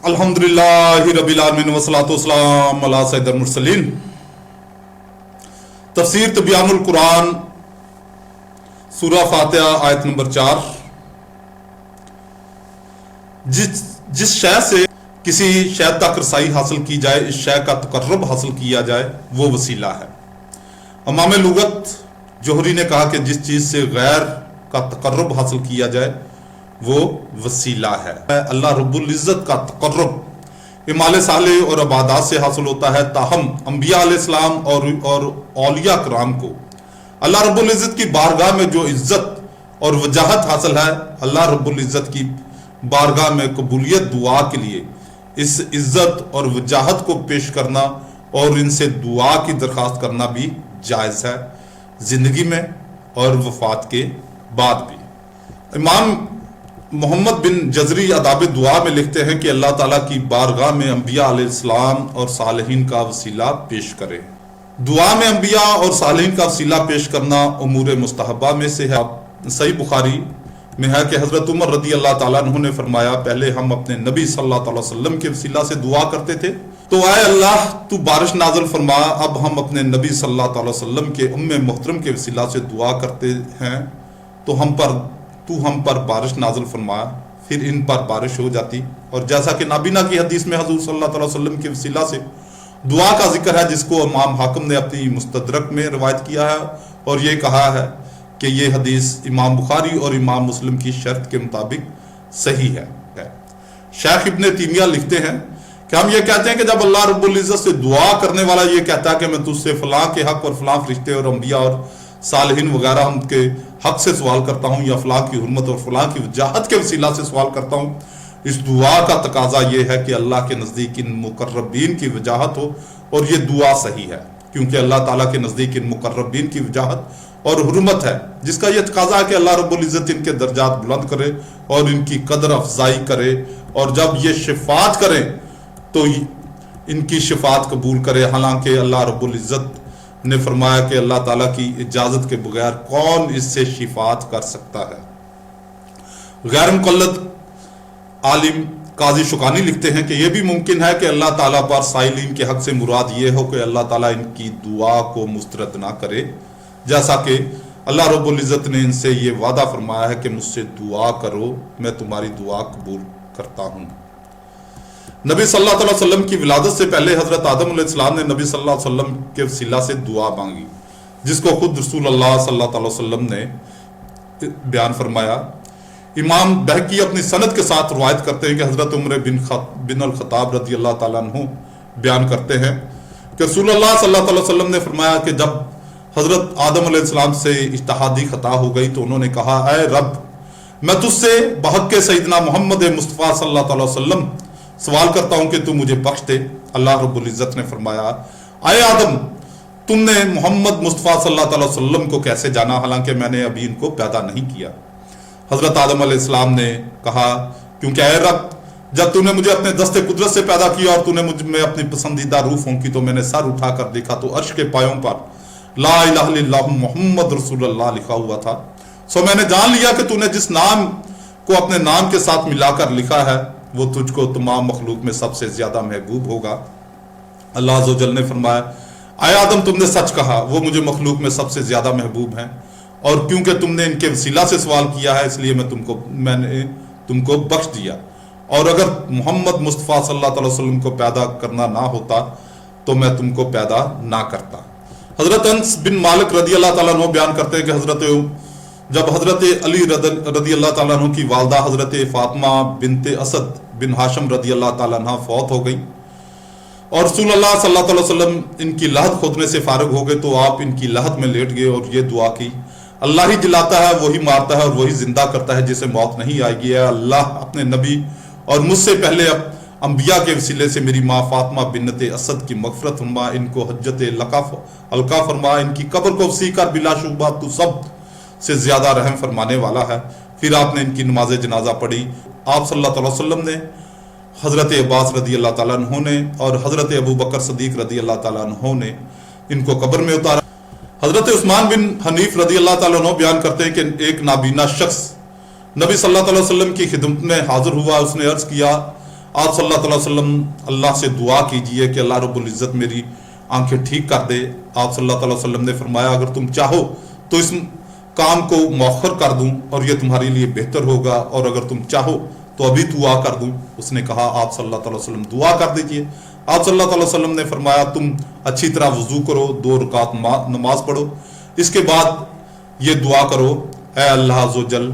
अल्हम्दुलिल्लाह रब्बिल आलमीन वस्सलातु वस्सलाम अला सय्यिदिल मुरसलीन। तफसीर तिब्यानुल कुरान सूरा फातिहा आयत नंबर 4। जिस शय से किसी शय तक रसाई हासिल की जाए, इस शय का तकर्रुब हासिल किया जाए, वो वसीला है। इमाम लुगत जोहरी ने कहा कि जिस चीज से गैर का तकर्रुब हासिल किया जाए वो वसीला है। अल्लाह रब्बुल इज़्ज़त का तकर्रुब इमाल साले और इबादत से हासिल होता है, ताहम अंबिया अलैहिस्सलाम और औलिया कराम को अल्लाह रब्बुल इज़्ज़त की बारगाह में जो इज्जत और वजाहत हासिल है, अल्लाह रब्बुल इज़्ज़त की बारगाह में कबूलियत दुआ के लिए इस इज्जत और वजाहत को पेश करना और इनसे दुआ की दरख्वास्त करना भी जायज़ है, जिंदगी में और वफात के बाद भी। इमाम मोहम्मद बिन जजरी अदाब दुआ में लिखते हैं कि अल्लाह ताला की बारगाह में अंबिया अलैहिस्सलाम और सालिहीन का वसीला पेश करें। दुआ में अंबिया और सालिहीन का वसीला पेश करना उमूर मुस्तहबा में से है। सही बुखारी में है कि हजरत उमर रदी अल्लाह ताला अन्हु ने फरमाया, पहले हम अपने नबी सल्लल्लाहु अलैहि वसल्लम के वसीला से दुआ करते थे, तो आए अल्लाह तू बारिश नाज़िल फरमा, अब हम अपने नबी सल्लल्लाहु अलैहि वसल्लम के उम्मे मोहतरम के वसीला से दुआ करते हैं, तो तू हम पर बारिश नाज़िल फरमा, फिर इन पर बारिश हो जाती। और जैसा कि नाबीना की हदीस में हजूर सल्लल्लाहु अलैहि वसल्लम के वसीला से दुआ का जिक्र है, जिसको इमाम हाकिम ने अपनी मुस्तदरक में रवायत किया है, और ये कहा है कि ये हदीस इमाम बुखारी और इमाम मुस्लिम की शर्त के मुताबिक सही है। शेख इब्ने तैमिया लिखते हैं कि हम ये कहते हैं कि जब अल्लाह रब्बुल इज़्ज़त से दुआ करने वाला ये कहता है कि मैं तुझसे फलां के हक और फलां फरिश्ते और अंबिया और सालिहीन वगैरह उनके हक से सवाल करता हूँ, या फलां की हुर्मत और फलां की वजाहत के वसीला से सवाल करता हूँ, इस दुआ का तकाजा ये है कि अल्लाह के नज़दीक इन मुकर्रबीन की वजाहत हो, और ये दुआ सही है क्योंकि अल्लाह ताला के नज़दीक इन मुकर्रबीन की वजाहत और हुर्मत है, जिसका यह तकाजा है कि अल्लाह रब्बुल इज़्ज़त इनके दर्जात बुलंद करे और इनकी कदर अफजाई करे, और जब ये शिफात करें तो इनकी शिफात कबूल करे। हालांकि अल्लाह रब्बुल इज़्ज़त ने फरमाया कि अल्लाह ताला की इजाज़त के बगैर कौन इससे शिफात कर सकता है। गैर मुक़ल्लद आलिम काजी शुकानी लिखते हैं कि यह भी मुमकिन है कि अल्लाह ताला पर साइलिन के हक से मुराद ये हो कि अल्लाह ताला इनकी दुआ को मुस्तरद ना करे, जैसा कि अल्लाह रब्बुल इज़्ज़त ने इनसे ये वादा फरमाया है कि मुझसे दुआ करो, मैं तुम्हारी दुआ कबूल करता हूँ। नबी सल्लल्लाहु अलैहि वसल्लम की विलादत से पहले हजरत आदम अलैहिस्सलाम ने नबी सल्लल्लाहु अलैहि वसल्लम के वसीला से दुआ मांगी, जिसको खुद रसूल अल्लाह सल्लल्लाहु अलैहि वसल्लम ने बयान फरमाया। इमाम बहकी अपनी सनद के साथ रवायत करते हैं कि हजरत उमर बिन अल खत्ताब रज़ी अल्लाह ताला अन्हु बयान करते हैं कि रसूल अल्लाह सल्लल्लाहु अलैहि वसल्लम ने फरमाया कि जब हजरत आदम अलैहिस्सलाम से इज्तिहादी खता हो गई तो उन्होंने कहा, ऐ रब, मैं तुझसे बहक के सैयदना मोहम्मद मुस्तफ़ा सल्लल्लाहु अलैहि वसल्लम सवाल करता हूं कि तू मुझे बख्श दे। अल्लाह रब्बुल इज़्ज़त ने फरमाया, आए आदम, तुमने मोहम्मद मुस्तफ़ा सल्लल्लाहु अलैहि वसल्लम को कैसे जाना, हालांकि मैंने अभी इनको पैदा नहीं किया। हजरत आदम अलैहिस्सलाम ने कहा, क्योंकि ऐ रब, जब तूने मुझे अपने दस्ते कुदरत से पैदा किया और तूने मुझ में अपनी पसंदीदा रूह फूंकी तो मैंने सर उठाकर देखा तो अर्श के पायों पर ला इलाहा इल्लल्लाहु मुहम्मद रसूलुल्लाह लिखा हुआ था। सो मैंने जान लिया कि तूने जिस नाम को अपने नाम के साथ मिलाकर लिखा है वो तुझको तमाम मखलूक में सबसे ज्यादा महबूब होगा। अल्लाह अज़्ज़ व जल ने फरमाया, आए आदम, तुमने सच कहा, वो मुझे मखलूक में सबसे ज्यादा महबूब हैं, और क्योंकि तुमने इनके वसीला से सवाल किया है इसलिए मैंने तुमको बख्श दिया, और अगर मोहम्मद मुस्तफ़ा सल्लल्लाहु अलैहि वसल्लम को पैदा करना ना होता तो मैं तुमको पैदा ना करता। हजरत अनस बिन मालिक रदी अल्लाह ताला अन्हु बयान करते हैं कि जब हजरत अली रदी अल्लाह ताला अन्हु की वालदा हजरत फातिमा बिनते असद बिन हाशिम रदी अल्लाह ताला अन्हा फौत हो गई और रसूल अल्लाह सल्लल्लाहु अलैहि वसल्लम इनकी लहद खोदने से फारिग हो गए, तो आप इनकी लहद में लेट गए और ये दुआ की, अल्लाह ही जिलाता है, वही मारता है और वही जिंदा करता है, जिसे मौत नहीं आएगी। अल्लाह अपने नबी और मुझसे पहले अंबिया के वसीले से मेरी माँ फातिमा बिन्नते असद की मगफरत फरमा, इनको हज्जत अलका फरमा, इनकी कब्र को वसी कर, बिलाशुबा तू सब से ज्यादा रहम फरमाने वाला है। फिर आपने इनकी नमाज जनाजा पढ़ी। आप सल्लल्लाहु अलैहि वसल्लम ने, हजरत अब्बास रदी अल्लाह ताला अन्हु ने और हजरत अबू बकर सदीक रदी अल्लाह ताला अन्हु ने इनको कब्र में उतारा। हजरत उस्मान बिन हनीफ रदी अल्लाह ताला अन्हु बयान करते हैं कि एक नाबीना शख्स नबी सल्लल्लाहु अलैहि वसल्लम की खिदमत में हाजिर हुआ। उसने अर्ज किया, आप सल्लल्लाहु अलैहि वसल्लम अल्लाह से दुआ कीजिए कि अल्लाह रब्बुल इज़्ज़त मेरी आंखें ठीक कर दे। आप सल्लल्लाहु अलैहि वसल्लम ने फरमाया अगर तुम चाहो तो इस काम को मौखर कर दूं और ये तुम्हारे लिए बेहतर होगा, और अगर तुम चाहो तो अभी दुआ कर दूं। उसने कहा आप सल्लल्लाहु अलैहि वसल्लम दुआ कर दीजिए। आप सल्लल्लाहु अलैहि वसल्लम ने फरमाया तुम अच्छी तरह वजू करो, 2 रकात नमाज पढ़ो, इसके बाद ये दुआ करो, ऐ अल्लाह अज़्ज़ व जल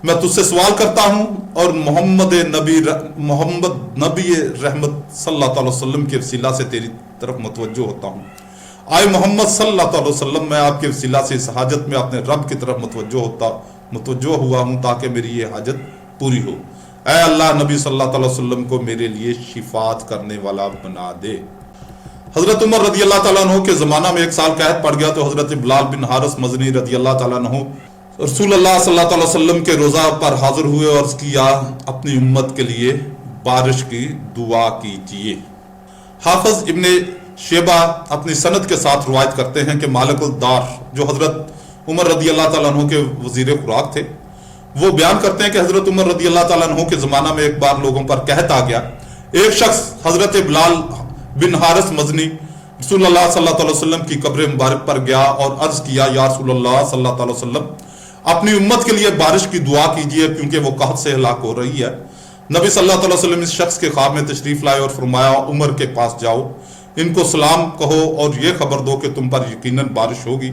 मैं तुझसे सवाल करता हूं और मोहम्मद नबी रहमत सल्लल्लाहु अलैहि वसल्लम के वसीला से तेरी तरफ मुतवज्जो होता हूं। आए मोहम्मद सल्लल्लाहु अलैहि वसल्लम मैं आपके वसीला से इस हाजत में अपने रब की तरफ मुतवज्जो हुआ हूं ताकि मेरी ये हाजत पूरी हो। ऐ अल्लाह नबी सल्लल्लाहु अलैहि वसल्लम को मेरे लिए शिफात करने वाला बना दे। हजरत उमर रदी अल्लाह तआला अन्हु के ज़माना में 1 साल कैद पड़ गया तो हजरत बिलाल बिन हारिस मजनी रदी अल्लाह तआला अन्हु रसूलुल्लाह सल्लल्लाहु अलैहि वसल्लम के रोज़ा पर हाजिर हुए और किया अपनी उम्मत के लिए बारिश की दुआ कीजिए। हाफिज इब्ने शेबा अपनी सनद के साथ रवायत करते हैं कि मालिकुल दार जो हजरत उमर रदी अल्लाह तआला अन्हु के वजीर खुराक थे, वो बयान करते हैं कि हजरत उमर रदी अल्लाह तआला अन्हु के ज़माना में एक बार लोगों पर कहत आ गया। एक शख्स हजरत बिलाल बिन हारिस मजनी रसूलुल्लाह सल्लल्लाहु अलैहि वसल्लम की कब्र मुबारक पर गया और अर्ज किया या रसूलुल्लाह सल्लल्लाहु अलैहि वसल्लम अपनी उम्मत के लिए बारिश की दुआ कीजिए क्योंकि वो कहत से हलाक हो रही है। नबी सल्लल्लाहु अलैहि वसल्लम इस शख्स के ख्वाब में तशरीफ लाए और फरमाया उमर के पास जाओ, इनको सलाम कहो और ये खबर दो कि तुम पर यकीनन बारिश होगी,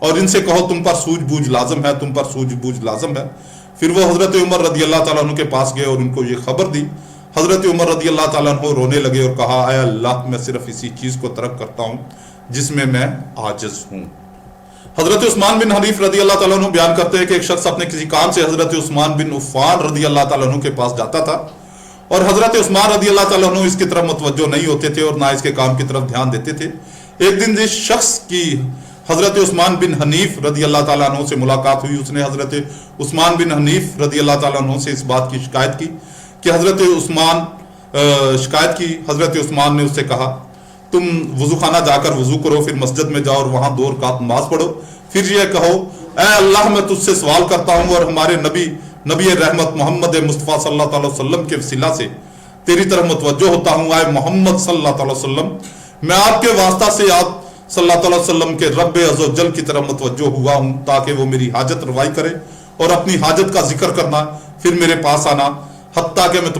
और इनसे कहो तुम पर सूझबूझ लाजम है, तुम पर सूझबूझ लाजम है। फिर वो हजरत उमर रदी अल्लाह तआला अन्हु के पास गए और उनको ये खबर दी। हजरत उमर रदी अल्लाह तआला अन्हु रोने लगे और कहा आय अल्लाह मैं सिर्फ इसी चीज को तरक करता हूँ जिसमें मैं आजिज हूँ। हजरत उस्मान बिन हनीफ रदी अल्लाह तआला अन्हु बयान करते हैं कि एक शख्स अपने किसी काम से हजरत उस्मान बिन उफ़ान रदी अल्लाह तआला अन्हु के पास जाता था और हजरत उस्मान रदी अल्लाह तआला अन्हु इसकी तरफ मुतवज्जो नहीं होते थे और ना इसके काम की तरफ ध्यान देते थे। एक दिन जिस शख्स की हजरत उस्मान बिन हनीफ रदी अल्लाह तआला अन्हु से मुलाकात हुई, उसने हजरत उस्मान बिन हनीफ रदी अल्लाह तआला अन्हु से इस बात की शिकायत की कि हजरत उस्मान ने उससे कहा तुम वजू खाना जाकर वजू करो, फिर मस्जिद में जाओ और वहां 2 रकात नमाज पढ़ो, फिर यह कहो ऐ अल्लाह मैं तुझसे सवाल करता हूं और हमारे नबी रहमत मोहम्मद मुस्तफ़ा सल्लल्लाहु अलैहि वसल्लम के वसीला से तेरी तरफ मुतवज्जो होता हूं। आए मोहम्मद सल्लल्लाहु अलैहि वसल्लम मैं आपके वास्ता से आप सल्लल्लाहु अलैहि वसल्लम के रब अज़्ज़ व जल की तरफ मुतवज्जो हुआ हूं ताकि वो मेरी हाजत रवाई करे और अपनी हाजत का जिक्र करना, फिर मेरे पास आना हत्ता कि मैं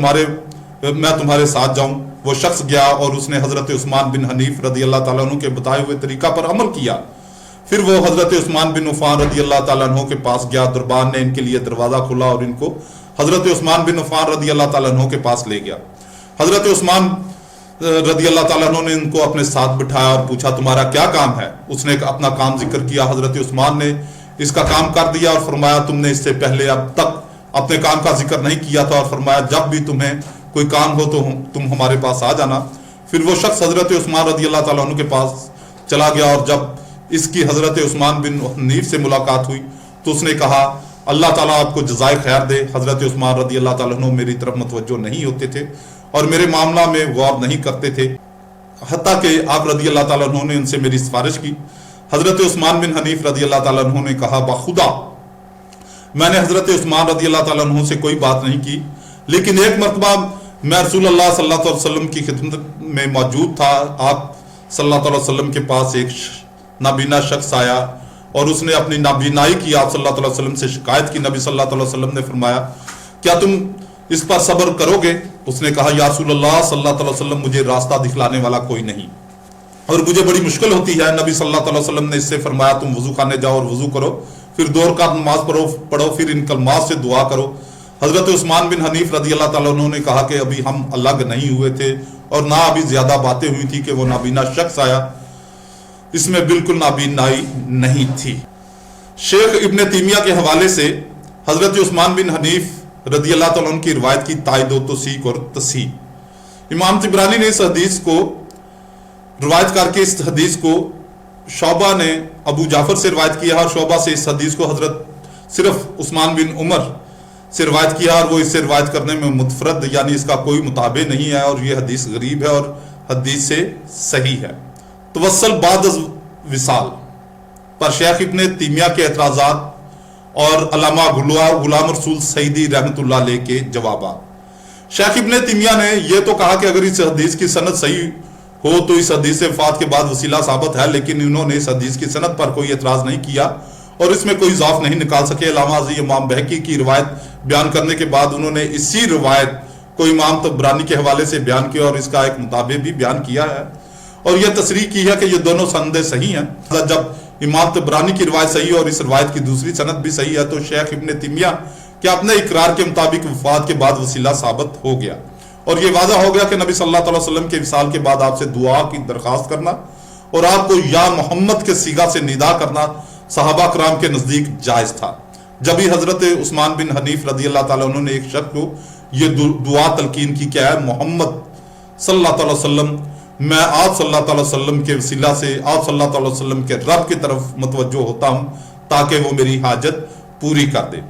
तुम्हारे साथ जाऊं। वो शख्स गया और उसने हजरत उस्मान बिन हनीफ रदी अल्लाह तआला अन्हु के बताए हुए तरीका पर अमल किया। फिर वो हजरत उस्मान बिन उफ़ान रदी अल्लाह तआला अन्हु के पास गया, दरबार ने इनके लिए दरवाजा खोला और इनको हजरत उस्मान बिन उफ़ान रदी अल्लाह तआला अन्हु के पास ले गया। हजरत उस्मान रदी अल्लाह तआला अन्हु ने इनको अपने साथ बिठाया और पूछा तुम्हारा क्या काम है। उसने अपना काम जिक्र किया। हजरत उस्मान ने इसका काम कर दिया और फरमाया तुमने इससे पहले अब तक अपने काम का जिक्र नहीं किया था, और फरमाया जब भी तुम्हें कोई काम हो तो तुम हमारे पास आ जाना। फिर वो शख्स हजरत उस्मान रदी अल्लाह तआला अन्हु के पास चला गया और जब इसकी हजरत उस्मान बिन हनीफ से मुलाकात हुई तो उसने कहा अल्लाह ताला आपको जज़ाए खैर दे। हजरत उस्मान रदी अल्लाह तआला अन्हु मेरी तरफ मुतवज्जो नहीं होते थे और मेरे मामला में गौर नहीं करते थे, हत्ता कि आप रदी अल्लाह तआला अन्हु ने उनसे मेरी सिफारिश की। हजरत उस्मान बिन हनीफ रदी अल्लाह तआला अन्हु ने कहा बाखुदा मैंने हजरत उस्मान रदी अल्लाह तआला अन्हु से कोई बात नहीं की, लेकिन एक मरतबा मैं रसूलुल्लाह सल्लल्लाहु अलैहि वसल्लम की खिदमत में मौजूद था। आप सल्लल्लाहु अलैहि वसल्लम के पास एक नाबीना शख्स आया और उसने अपनी नाबीनाई की आप सल्लल्लाहु अलैहि वसल्लम से शिकायत की। नबी सल्लल्लाहु अलैहि वसल्लम ने फरमाया क्या तुम इस पर सब्र करोगे। उसने कहा या रसूलुल्लाह सल्लल्लाहु अलैहि वसल्लम मुझे रास्ता दिखलाने वाला कोई नहीं और मुझे बड़ी मुश्किल होती है। नबी सल्लल्लाहु अलैहि वसल्लम ने इससे फरमाया तुम वजू खाने जाओ और वजू करो, फिर 2 रकात नमाज पढ़ो, फिर इन कलमात से दुआ करो। हजरत उस्मान बिन हनीफ रदी अल्लाह तआला अन्हु ने कहा कि अभी हम अलग नहीं हुए थे और ना अभी ज्यादा बातें हुई थी कि वो नाबीना शख्स आया, इसमें बिल्कुल नाबीनाई नहीं थी। शेख इब्ने तैमिया के हवाले से हजरत उस्मान बिन हनीफ रदी अल्लाह तआला अन्हु की रिवायत की तायद व तौसीक और तस्हीह। इमाम तिबरानी ने इस हदीस को रिवायत करके इस हदीस को शोबा ने अबू जाफर से रिवायत किया और शोबा से इस हदीस को हजरत सिर्फ उस्मान बिन उमर से रिवायत किया और वो इससे रिवायत करने में मुतफरद यानी इसका कोई मुताबे नहीं है और ये हदीस गरीब है और हदीस से सही है। तवस्सल बाद विसाल पर शेख इब्ने तैमिया के एतराज़ात और अल्लामा गुलाम रसूल सईदी रहमतुल्लाह अलैह के जवाबात। शेख इब्ने तिमिया ने यह तो कहा कि अगर इस हदीस की सनद सही हो तो इस हदीस वफात के बाद वसीला साबित है, लेकिन इन्होंने इस हदीस की सनद पर कोई एतराज नहीं किया और इसमें कोई ज़ाफ नहीं निकाल सके। अल्लामा इमाम बहकी की रिवायत बयान करने के बाद उन्होंने इसी रिवायत को इमाम तबरानी के हवाले से बयान किया और इसका एक मुताबिक भी बयान किया है और यह तस्रीह की है कि ये दोनों सनदें सही हैं। जब इमाम तबरानी की रिवायत सही है और इस रिवायत की दूसरी सनद भी सही है तो शेख इब्ने तिमिया के अपने इकरार के मुताबिक वफात के बाद वसीला साबित हो गया और ये वादा हो गया कि नबी सल्लल्लाहु अलैहि वसल्लम के विसाल के बाद आपसे दुआ की दरखास्त करना और आपको या मोहम्मद के सीगा से निदा करना सहाबा कराम के नजदीक जायज था। जब ही हजरत उस्मान बिन हनीफ रदी अल्लाह ताला अन्हु ने एक शख्स को ये दुआ तलकीन की, क्या है मोहम्मद सल्लल्लाहु अलैहि वसल्लम, मैं आप सल्लल्लाहु अलैहि वसल्लम के वसीला से आप सल्लल्लाहु अलैहि वसल्लम के रब की तरफ मुतवज्जो होता हूं ताकि वो मेरी हाजत पूरी कर दे।